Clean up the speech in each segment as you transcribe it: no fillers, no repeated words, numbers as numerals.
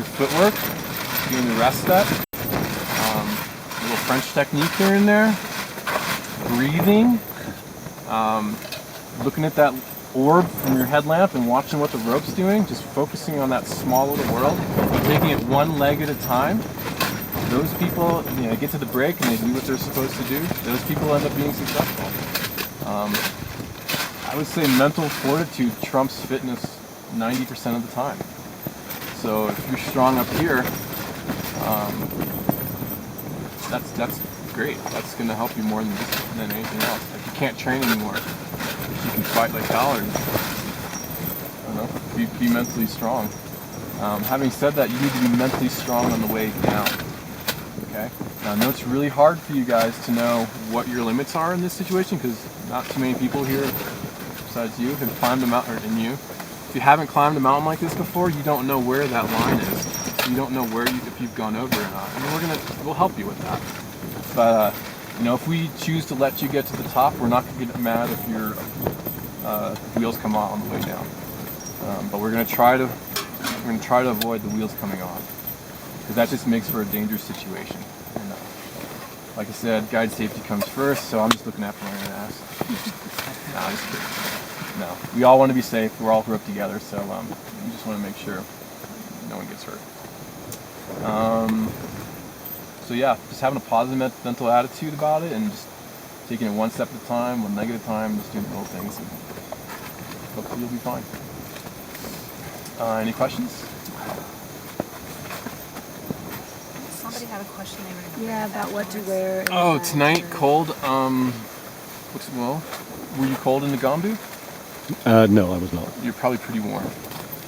your footwork, doing the rest step, little French technique here and there, breathing, looking at that orb from your headlamp and watching what the rope's doing, just focusing on that small little world, taking it one leg at a time. Those people, get to the break and they do what they're supposed to do. Those people end up being successful. I would say mental fortitude trumps fitness 90% of the time. So if you're strong up here, that's great. That's going to help you more than anything else. If you can't train anymore, if you can fight like hell, or be mentally strong. Having said that, you need to be mentally strong on the way down. Okay. Now I know it's really hard for you guys to know what your limits are in this situation because not too many people here, besides you, have climbed a mountain, and you. If you haven't climbed a mountain like this before, you don't know where that line is. You don't know if you've gone over or not. And we'll help you with that. But if we choose to let you get to the top, we're not going to get mad if your wheels come out on the way down. But we're going to try to avoid the wheels coming off because that just makes for a dangerous situation. And, like I said, guide safety comes first, so I'm just looking after my own ass. No, just kidding. No, we all want to be safe. We're all roped together, so we just want to make sure no one gets hurt. So yeah, just having a positive mental attitude about it and just taking it one step at a time, one leg at a time, just doing little things, and hopefully you'll be fine. Any questions? Somebody had a question they were going to Yeah, about what to wear. Oh, tonight cold. Were you cold in the Gambu? No, I was not. You're probably pretty warm.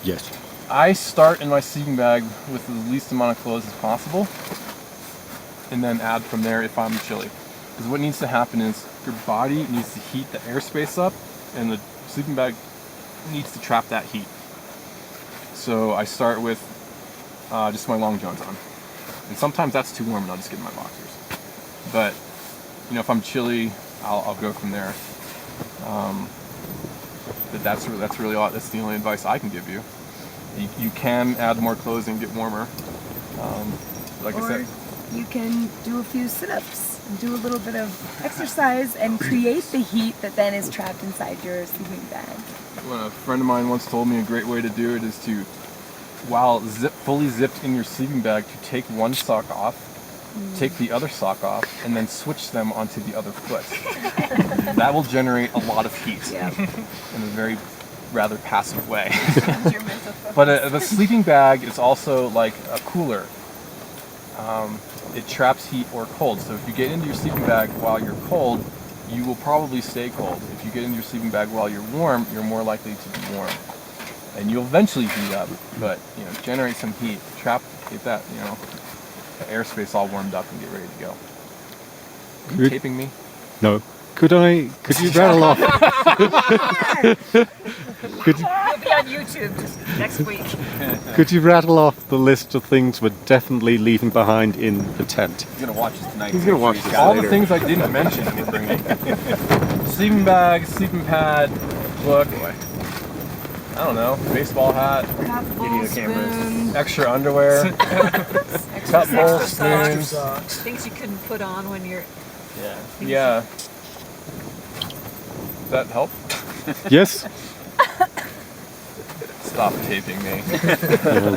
Yes. I start in my sleeping bag with the least amount of clothes as possible, and then add from there if I'm chilly. Because what needs to happen is your body needs to heat the airspace up, and the sleeping bag needs to trap that heat. So I start with just my long johns on. And sometimes that's too warm and I'll just get in my boxers. But, if I'm chilly, I'll go from there. But that's really all. That's the only advice I can give you. You can add more clothes and get warmer. Like I said. You can do a few sit-ups, do a little bit of exercise, and create the heat that then is trapped inside your sleeping bag. A friend of mine once told me a great way to do it is to, while fully zipped in your sleeping bag, to take one sock off, take the other sock off, and then switch them onto the other foot. That will generate a lot of heat in a very rather passive way. But the sleeping bag is also like a cooler. It traps heat or cold. So if you get into your sleeping bag while you're cold, you will probably stay cold. If you get into your sleeping bag while you're warm, you're more likely to be warm. And you'll eventually heat up, but generate some heat, get that, the airspace all warmed up and get ready to go. Are you taping me? No. Could you rattle off? You'll be on YouTube next week. Could you rattle off the list of things we're definitely leaving behind in the tent? He's gonna watch this tonight. He's gonna watch this all later. the things I didn't mention we're bringing. Sleeping bag, sleeping pad, book. I don't know, baseball hat, Video cameras. extra underwear, cup bowl, spoons. Things you couldn't put on when you're... Yeah. Does that help? Yes. Stop taping me.